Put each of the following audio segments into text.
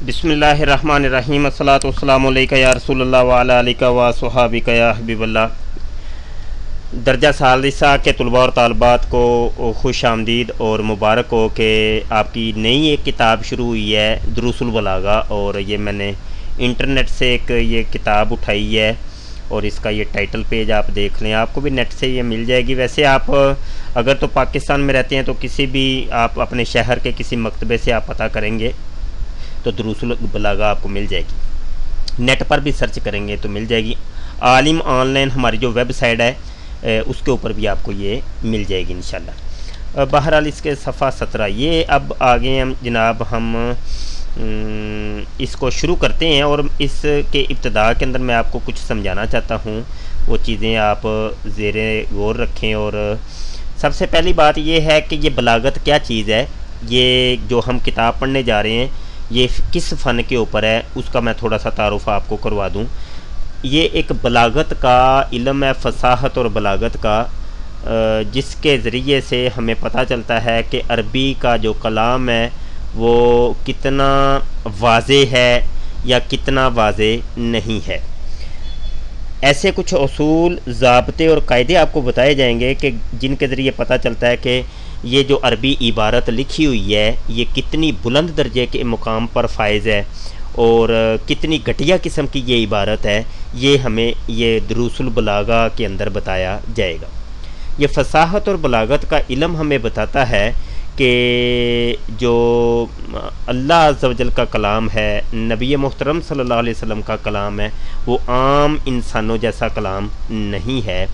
बिस्मिल्लाहिर्रहमानिर्रहीम अस्सलातु वस्सलामु अलैका या रसूलल्लाह व अला आलिका व सुहाबिका या हबीबल्लाह। दर्जा सालिसा के तलबा और तालबात को खुश आमदीद और मुबारक हो कि आपकी नई एक किताब शुरू हुई है दुरूसुल बलागा। और ये मैंने इंटरनेट से एक ये किताब उठाई है और इसका ये टाइटल पेज आप देख लें, आपको भी नेट से ये मिल जाएगी। वैसे आप अगर तो पाकिस्तान में रहते हैं तो किसी भी आप अपने शहर के किसी मकतबे से आप पता करेंगे तो दुरूसुल बलागा आपको मिल जाएगी। नेट पर भी सर्च करेंगे तो मिल जाएगी। आलिम ऑनलाइन हमारी जो वेबसाइट है उसके ऊपर भी आपको ये मिल जाएगी इंशाल्लाह। बहरहाल इसके सफ़ा 17 ये अब आगे हम जनाब हम इसको शुरू करते हैं और इसके इब्तिदा के अंदर मैं आपको कुछ समझाना चाहता हूँ, वो चीज़ें आप ज़ेरे गौर रखें। और सबसे पहली बात ये है कि ये बलागत क्या चीज़ है, ये जो हम किताब पढ़ने जा रहे हैं ये किस फ़न के ऊपर है उसका मैं थोड़ा सा तारुफ आपको करवा दूं। ये एक बलागत का इल्म है, फसाहत और बलागत का, जिसके ज़रिए से हमें पता चलता है कि अरबी का जो कलाम है वो कितना वाज़े है या कितना वाज़े नहीं है। ऐसे कुछ उसूल, ज़ाब्ते और कायदे आपको बताए जाएंगे कि जिनके ज़रिए पता चलता है कि ये जो अरबी इबारत लिखी हुई है ये कितनी बुलंद दर्जे के मुकाम पर फायज़ है और कितनी घटिया किस्म की ये इबारत है। ये हमें ये दुरूसुल बलागा के अंदर बताया जाएगा। ये फसाहत और बलागत का इल्म हमें बताता है कि जो अल्लाह अज़्ज़ व जल का कलाम है, नबी मोहतरम सल्लल्लाहु अलैहि वसल्लम का कलाम है, वो आम इंसानों जैसा कलाम नहीं है।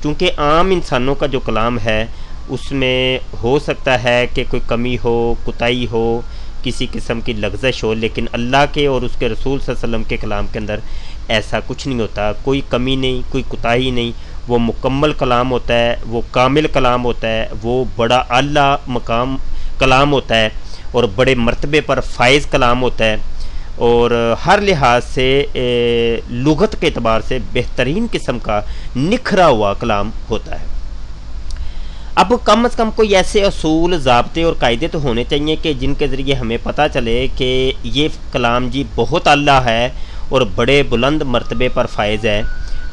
क्योंकि आम इंसानों का जो कलाम है उसमें हो सकता है कि कोई कमी हो, कुताई हो, किसी किस्म की लग़ज़श हो, लेकिन अल्लाह के और उसके रसूल सल्लल्लाहु अलैहि वसल्लम के कलाम के अंदर ऐसा कुछ नहीं होता। कोई कमी नहीं, कोई कुताही नहीं, वो मुकम्मल कलाम होता है, वो कामिल कलाम होता है, वो बड़ा आला मकाम कलाम होता है और बड़े मर्तबे पर फायज़ कलाम होता है और हर लिहाज से लुगत के एतबार से बेहतरीन किस्म का निखरा हुआ कलाम होता है। अब कम से कम कोई ऐसे असूल, ज़ाब्ते और कायदे तो होने चाहिए कि जिनके ज़रिए हमें पता चले कि ये कलाम जी बहुत आला है और बड़े बुलंद मर्तबे पर फायज़ है।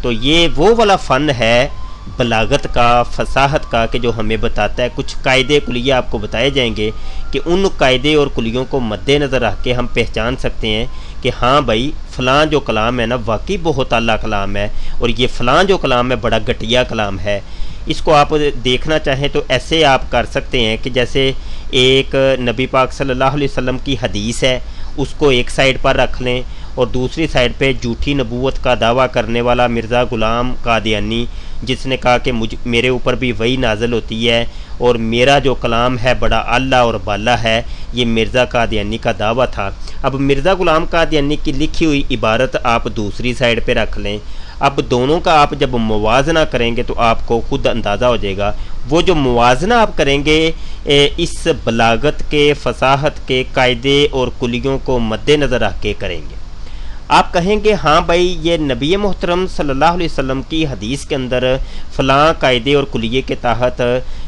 तो ये वो वाला फ़न है बलागत का, फसाहत का, कि जो हमें बताता है कुछ कायदे कुलिया आपको बताए जाएंगे कि उन कायदे और कुलियों को मद्देनज़र रख के हम पहचान सकते हैं कि हाँ भाई फ़लाँ जो कलाम है ना वाकई बहुत आला कलाम है और ये फ़लाँ जो कलाम है बड़ा घटिया कलाम है। इसको आप देखना चाहें तो ऐसे आप कर सकते हैं कि जैसे एक नबी पाक सल्लल्लाहु अलैहि वसल्लम की हदीस है उसको एक साइड पर रख लें और दूसरी साइड पे झूठी नबूवत का दावा करने वाला मिर्ज़ा ग़ुलाम कादियानी, जिसने कहा कि मेरे ऊपर भी वही नाज़िल होती है और मेरा जो कलाम है बड़ा आला और बाला है, ये मिर्ज़ा कादियानी का दावा था। अब मिर्ज़ा ग़ुलाम कादियानी की लिखी हुई इबारत आप दूसरी साइड पे रख लें। अब दोनों का आप जब मुवाजना करेंगे तो आपको खुद अंदाज़ा हो जाएगा। वो जो मुवाजना आप करेंगे इस बलागत के, फसाहत के कायदे और कुलियों को मद्देनज़र रख के करेंगे। आप कहेंगे हाँ भाई ये नबी मोहतरम सल्लल्लाहु अलैहि वसल्लम की हदीस के अंदर फ़लाँ कायदे और कुलिये के तहत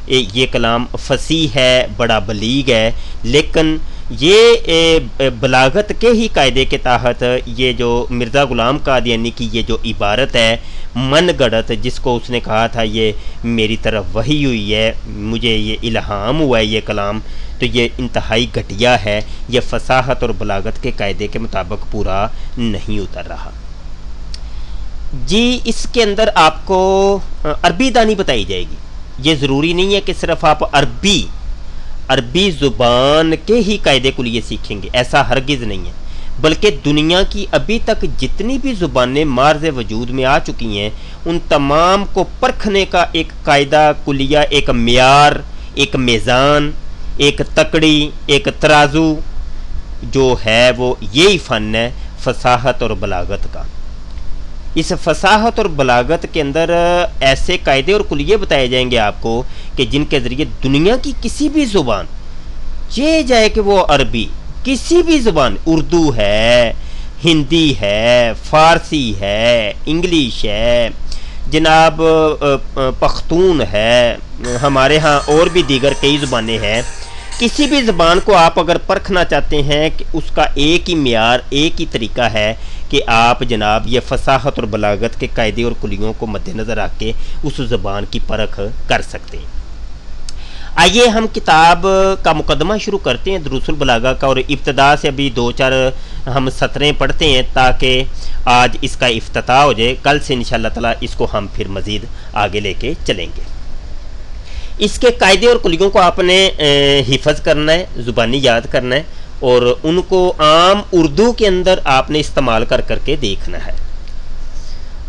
ये कलाम फसी है, बड़ा बलीग है, लेकिन ये बलागत के ही कायदे के तहत ये जो मिर्ज़ा ग़ुलाम कादियानी की ये जो इबारत है मन गढ़त, जिसको उसने कहा था ये मेरी तरफ वही हुई है, मुझे ये इल्हाम हुआ है ये कलाम, तो ये इंतहाई घटिया है, ये फसाहत और बलागत के कायदे के मुताबिक पूरा नहीं उतर रहा जी। इसके अंदर आपको अरबी दानी बताई जाएगी। ये ज़रूरी नहीं है कि सिर्फ आप अरबी ज़ुबान के ही कायदे कुलिये सीखेंगे, ऐसा हरगिज़ नहीं है, बल्कि दुनिया की अभी तक जितनी भी ज़ुबानें मार्ज़ वजूद में आ चुकी हैं उन तमाम को परखने का एक कायदा कुलिया, एक मियार, एक मीज़ान, एक तकड़ी, एक तराजू जो है वो यही फ़न है फसाहत और बलागत का। इस फसाहत और बलागत के अंदर ऐसे कायदे और कुलिये बताए जाएंगे आपको कि जिनके ज़रिए दुनिया की किसी भी ज़ुबान, ये जाए कि वो अरबी, किसी भी ज़ुबान, उर्दू है, हिंदी है, फ़ारसी है, इंग्लिश है, जनाब पख्तून है, हमारे यहाँ और भी दीगर कई ज़ुबानें हैं, किसी भी ज़बान को आप अगर परखना चाहते हैं कि उसका एक ही मियार, एक ही तरीका है कि आप जनाब ये फसाहत और बलागत के कायदे और कुलियों को मद्देनज़र रख के उस ज़बान की परख कर सकते हैं। आइए हम किताब का मुकदमा शुरू करते हैं दुरूसुल बलागा का, और इब्तदा से अभी 2-4 हम सतरें पढ़ते हैं ताकि आज इसका इफ्तिताह हो जाए। कल से इंशाअल्लाह ताला इसको हम फिर मज़ीद आगे लेके चलेंगे। इसके कायदे और कुलियों को आपने हिफज करना है, ज़ुबानी याद करना है, और उनको आम उर्दू के अंदर आपने इस्तेमाल कर करके देखना है।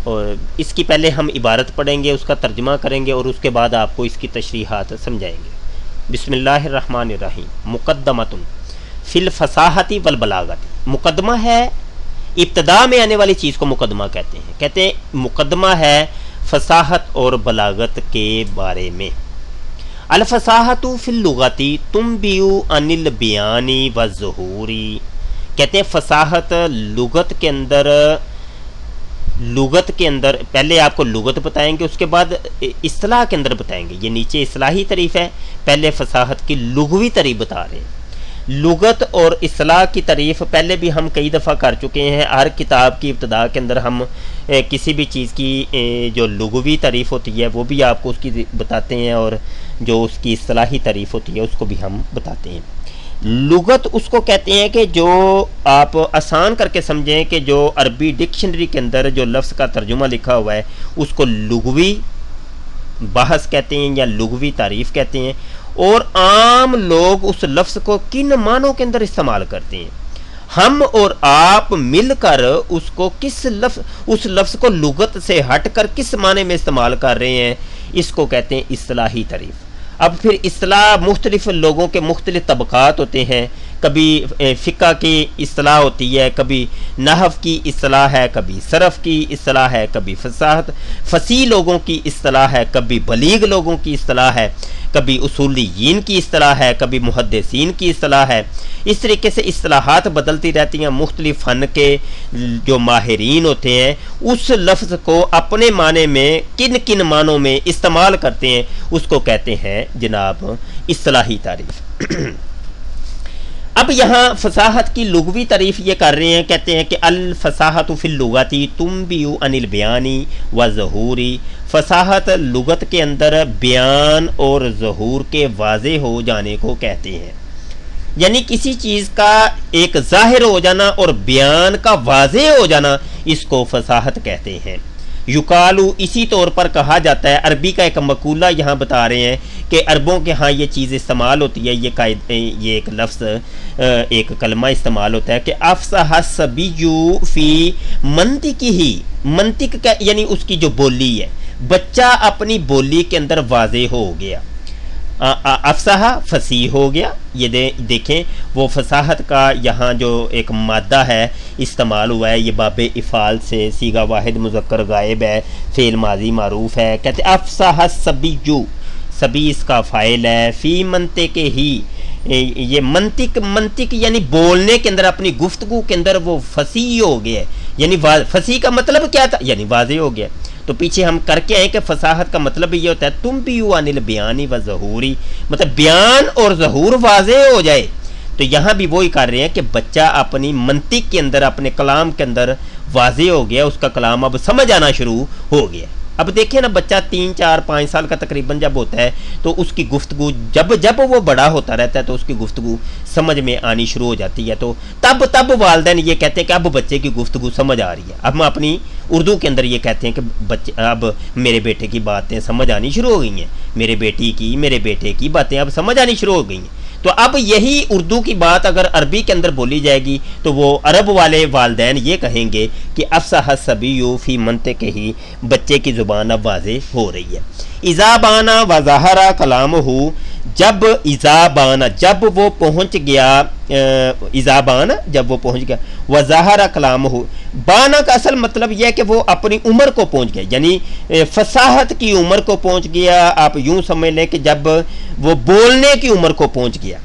और इसकी पहले हम इबारत पढ़ेंगे, उसका तर्जुमा करेंगे और उसके बाद आपको इसकी तशरीहात समझाएंगे। बिस्मिल्लाहिर्रहमानिर्रहीम। मुक़द्दमतुन फिल फसाहती वल बलागती। मुकदमा है, इब्तदा में आने वाली चीज़ को मुकदमा कहते हैं। कहते हैं मुकदमा है फसाहत और बलागत के बारे में। अल फसाहतु फिल लुगती तुम्बियु अनिल बयानी व ज़ुहूरी। कहते हैं फसाहत लुगत के अंदर पहले आपको लुगत बताएंगे, उसके बाद इस्लाह के अंदर बताएंगे। ये नीचे इस्लाही तारीफ़ है, पहले फसाहत की लुगवी तारीफ़ बता रहे हैं। लुगत और इस्लाह की तारीफ़ पहले भी हम कई दफ़ा कर चुके हैं। हर किताब की इब्तदा के अंदर हम किसी भी चीज़ की जो लुगवी तारीफ़ होती है वो भी आपको उसकी बताते हैं, और जो उसकी इस्लाही तारीफ़ होती है उसको भी हम बताते हैं। लुगत उसको कहते हैं कि जो आप आसान करके समझें कि जो अरबी डिक्शनरी के अंदर जो लफ्ज़ का तर्जुमा लिखा हुआ है उसको लुगवी बहस कहते हैं या लुगवी तारीफ़ कहते हैं। और आम लोग उस लफ्ज़ को किन मानों के अंदर इस्तेमाल करते हैं, हम और आप मिलकर उसको उस लफ्ज़ को लुगत से हटकर किस माने में इस्तेमाल कर रहे हैं, इसको कहते हैं इस्लाही तारीफ़। अब फिर इस्लाह मुख्तलिफ लोगों के मुख्तलिफ तबक़ात होते हैं। कभी फ़िक़्ह की इस्लाह होती है, कभी नहव की इस्लाह है, कभी सरफ़ की इस्लाह है, कभी फसीह लोगों की इस्लाह है, कभी बलीग लोगों की इस्लाह है, कभी उसूलियीन की इस्लाह है, कभी मुहद्दिसीन की इस्लाह है। इस तरीके से इस्लाहात बदलती रहती हैं। मुख्तलिफ फ़न के जो माहिरीन होते हैं उस लफ्ज़ को अपने माने में किन किन मानों में इस्तेमाल करते हैं, उसको कहते हैं जनाब इस्लाही तारीफ़। अब यहाँ फसाहत की लुगवी तारीफ़ ये कर रहे हैं, कहते हैं कि अल फसाहतु फिल लुगती तुम्बियु अनिल बयानी व ज़हूरी। फसाहत लुगत के अंदर बयान और ज़हूर के वाज़े हो जाने को कहते हैं, यानी किसी चीज़ का एक ज़ाहिर हो जाना और बयान का वाज़े हो जाना, इसको फसाहत कहते हैं। युकालू इसी तौर पर कहा जाता है। अरबी का एक मकूला यहाँ बता रहे हैं कि अरबों के यहाँ ये चीज़ इस्तेमाल होती है, ये एक लफ्ज़ एक कलमा इस्तेमाल होता है कि अफ़सह सबियु फ़ी मंतिकी ही। मंतिक का यानी उसकी जो बोली है, बच्चा अपनी बोली के अंदर वाज़े हो गया। अफ़साहा फसीह हो गया। ये देखें वो फसाहत का यहाँ जो एक मादा है इस्तेमाल हुआ है, ये बाबे इफ़ाल से सीगा वाहिद मुज़क्कर गायब है, फ़ेल माजी मारूफ़ है। कहते अफ़साहा सबियु, सभी इसका फ़ाइल है। फ़ी मनते के ही, ये मंतिक यानी बोलने के अंदर, अपनी गुफ्तगू के अंदर वो फसीह हो गया। यानी फसीह का मतलब क्या था, यानी वाज़े हो गया। तो पीछे हम करके आए कि फसाहत का मतलब ये होता है तुम भी अनिल बयानी व ज़हूरी, मतलब बयान और ज़हूर वाज़े हो जाए। तो यहाँ भी वही कर रहे हैं कि बच्चा अपनी मंतिक के अंदर, अपने कलाम के अंदर वाज़े हो गया, उसका कलाम अब समझ आना शुरू हो गया। अब देखिए ना, बच्चा 3, 4, 5 साल का तकरीबन जब होता है तो उसकी गुफ्तगू जब वो बड़ा होता रहता है तो उसकी गुफ्तगू समझ में आनी शुरू हो जाती है। तो तब वालिदैन ये कहते हैं कि अब बच्चे की गुफ्तगू समझ आ रही है। अब हम अपनी उर्दू के अंदर ये कहते हैं कि बच्चे, अब मेरे बेटे की बातें समझ आनी शुरू हो गई हैं, मेरे बेटे की बातें अब समझ आनी शुरू हो गई हैं। तो अब यही उर्दू की बात अगर अरबी के अंदर बोली जाएगी तो वो अरब वाले वालिदैन ये कहेंगे कि अफ़सह सबियु फ़ी मंतिक़ ही, बच्चे की ज़ुबान अब वाज़े हो रही है। इज़ाबाना व ज़हरा कलामुहु, जब इज़ाबाना जब वो पहुँच गया, इज़ाबाना जब वो पहुँच गया, व ज़हरा कलामुहु, बाना का असल मतलब यह है कि वो अपनी उम्र को पहुँच गया, यानी फसाहत की उम्र को पहुँच गया। आप यूँ समझ लें कि जब वो बोलने की उम्र को पहुँच गया,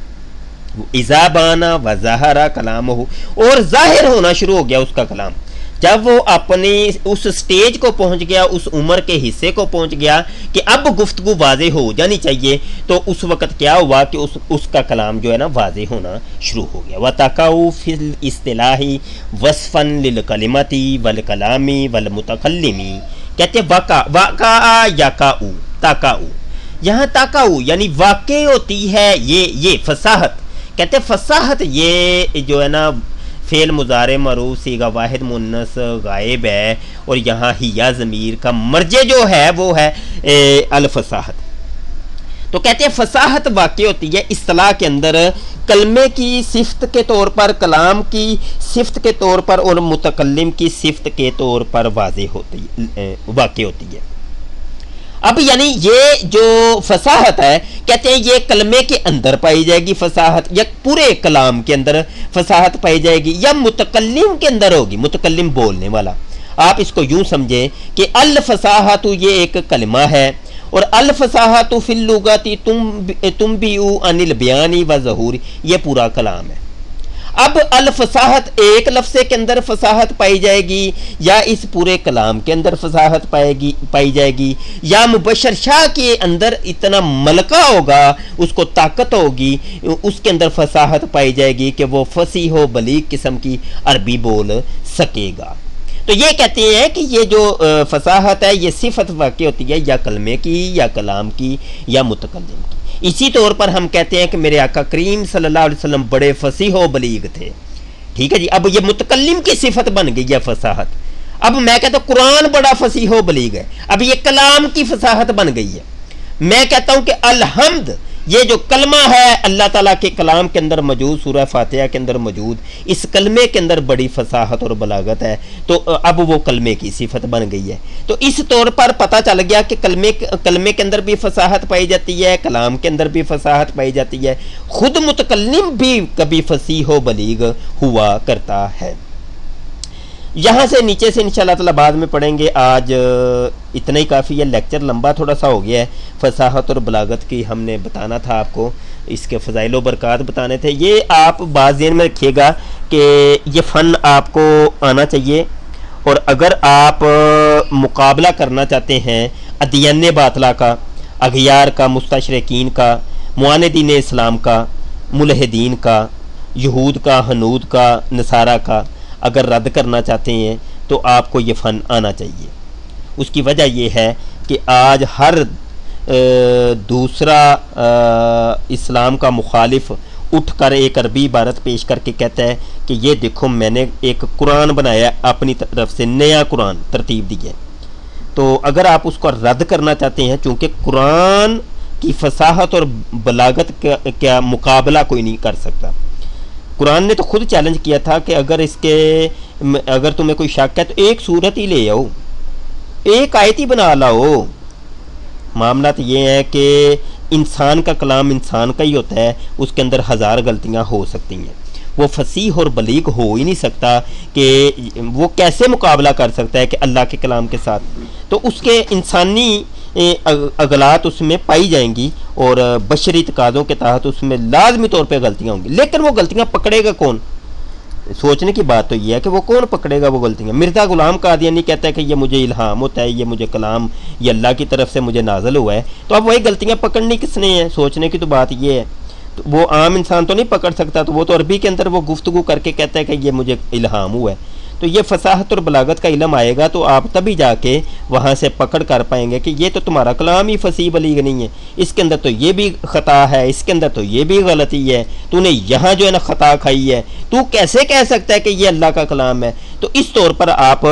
इज़ाबाना व ज़हरा कलामुहु, और ज़ाहिर होना शुरू हो गया उसका कलाम। जब वो अपनी उस स्टेज को पहुंच गया, उस उम्र के हिस्से को पहुंच गया कि अब गुफ्तगू वाज़े हो जानी चाहिए, तो उस वक़्त क्या हुआ कि उसका कलाम जो है ना वाज़े होना शुरू हो गया। व तकाउ फिल इस्तिलाही वस्फन लिल कलिमती वल कलामी वल मुतकल्लिमी, कहते वाका यकाउ ताकाउ, यहाँ ताकाउ यानी वाक़े होती है ये फसाहत। कहते फसाहत ये जो है ना फ़ेल मुज़ारे मरूफ सीगा वाहिद मुन्नस गायब है, और यहाँ हिया ज़मीर का मर्जे जो है वो है अल फसाहत। तो कहते हैं फसाहत वाक़ई होती है इस्तिलाह के अंदर कलमे की सिफ्त के तौर पर, कलाम की सिफ्त के तौर पर और मुतकल्लिम की सिफ्त के तौर पर वाज़े होती वाक़ई होती है। अब यानी ये जो फसाहत है, कहते हैं ये कलमे के अंदर पाई जाएगी फसाहत, या पूरे कलाम के अंदर फसाहत पाई जाएगी, या मुतकल्लिम के अंदर होगी, मुतकल्लिम बोलने वाला। आप इसको यूं समझें कि अल फसाहत ये एक कलमा है, और अल फसाहत फिल लुगती तुम भी अनिल बयानी व ज़हूरी, ये पूरा कलाम है। अब अल फसाहत एक लफ्ज़े के अंदर फसाहत पाई जाएगी, या इस पूरे कलाम के अंदर फसाहत पाई जाएगी, या मुबशर शाह के अंदर इतना मलका होगा, उसको ताकत होगी, उसके अंदर फसाहत पाई जाएगी कि वो फसीह व बलीग किस्म की अरबी बोल सकेगा। तो ये कहते हैं कि ये जो फसाहत है ये सिफत वाक़ई होती है या कलमे की, या कलाम की, या मुतकल्लिम की। इसी तौर पर हम कहते हैं कि मेरे आका करीम सल्लल्लाहु अलैहि वसल्लम बड़े फसीह व बलीग थे। ठीक है जी, अब ये मुतकल्लिम की सिफत बन गई है फसाहत। अब मैं कहता हूँ कुरान बड़ा फसीह व बलीग है, अब ये कलाम की फसाहत बन गई है। मैं कहता हूँ कि अलहम्द ये जो कलमा है अल्लाह ताला के कलाम के अंदर मौजूद, सूरह फातिहा के अंदर मौजूद, इस कलमे के अंदर बड़ी फसाहत और बलागत है, तो अब वो कलमे की सिफत बन गई है। तो इस तौर पर पता चल गया कि कलमे के अंदर भी फसाहत पाई जाती है, कलाम के अंदर भी फसाहत पाई जाती है, खुद मुतकल्लिम भी कभी फसीह व बलीग हुआ करता है। यहाँ से नीचे से इंशाअल्लाह ताला बाद में पढ़ेंगे। आज इतना ही काफ़ी है, लेक्चर लंबा थोड़ा सा हो गया है। फसाहत और बलागत की हमने बताना था आपको, इसके फ़ज़ाइल व बरक़ात बताने थे। ये आप बात ज़हन में रखिएगा कि ये फ़न आपको आना चाहिए, और अगर आप मुकाबला करना चाहते हैं अदियान बातला का, अगयार का, मुस्तशरिकीन का, मुआनिदीन इस्लाम का, मुलहिदीन का, यहूद का, हनूद का, नसारा का, अगर रद्द करना चाहते हैं तो आपको ये फ़न आना चाहिए। उसकी वजह यह है कि आज हर दूसरा इस्लाम का मुखालिफ उठकर एक अरबी इबारत पेश करके कहता है कि ये देखो मैंने एक कुरान बनाया अपनी तरफ से, नया कुरान तरतीब दी है। तो अगर आप उसको रद्द करना चाहते हैं, चूँकि कुरान की फसाहत और बलागत का मुकाबला कोई नहीं कर सकता। कुरान ने तो खुद चैलेंज किया था कि अगर तुम्हें कोई शक है तो एक सूरत ही ले आओ, एक आयत ही बना लाओ। मामला तो ये है कि इंसान का कलाम इंसान का ही होता है, उसके अंदर हज़ार गलतियां हो सकती हैं। वो फसीह और बलीग हो ही नहीं सकता कि वो कैसे मुकाबला कर सकता है कि अल्लाह के कलाम के साथ। तो उसके इंसानी अगलात उसमें पाई जाएंगी, और बशरी तकाज़ों के तहत उसमें लाजमी तौर पे गलतियां होंगी। लेकिन वो गलतियां पकड़ेगा कौन? सोचने की बात तो ये है कि वो कौन पकड़ेगा वो गलतियां। मिर्ज़ा गुलाम कादियानी कहता है कि ये मुझे इल्हाम होता है, ये मुझे कलाम ये अल्लाह की तरफ से मुझे नाज़िल हुआ है। तो अब वही गलतियां पकड़नी किसने हैं? सोचने की तो बात ये है। तो वो आम इंसान तो नहीं पकड़ सकता, तो वो तो अरबी के अंदर वो गुफ्तगू करके कहता है कि ये मुझे इल्हाम हुआ है। तो ये फसाहत और बलागत का इल्म आएगा तो आप तभी जाके वहाँ से पकड़ कर पाएंगे कि ये तो तुम्हारा कलाम ही फसीह बलीग नहीं है, इसके अंदर तो ये भी ख़ता है, इसके अंदर तो ये भी गलती है, तूने यहाँ जो है ना ख़ता खाई है, तू कैसे कह सकता है कि ये अल्लाह का कलाम है? तो इस तौर पर आप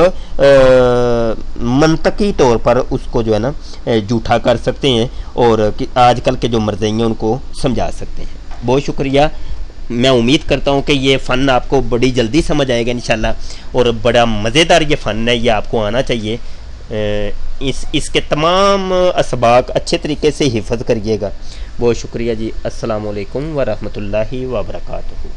मंतकी तौर पर उसको जो है ना झूठा कर सकते हैं, और आजकल के जो मर्ज़ी हैं उनको समझा सकते हैं। बहुत शुक्रिया। मैं उम्मीद करता हूँ कि ये फ़न आपको बड़ी जल्दी समझ आएगा इंशाल्लाह, और बड़ा मज़ेदार ये फ़न है, ये आपको आना चाहिए। इसके तमाम असबाक अच्छे तरीके से हिफ़्ज़ करिएगा। बहुत शुक्रिया जी। अस्सलामु अलैकुम व रहमतुल्लाहि व बरकातुहू।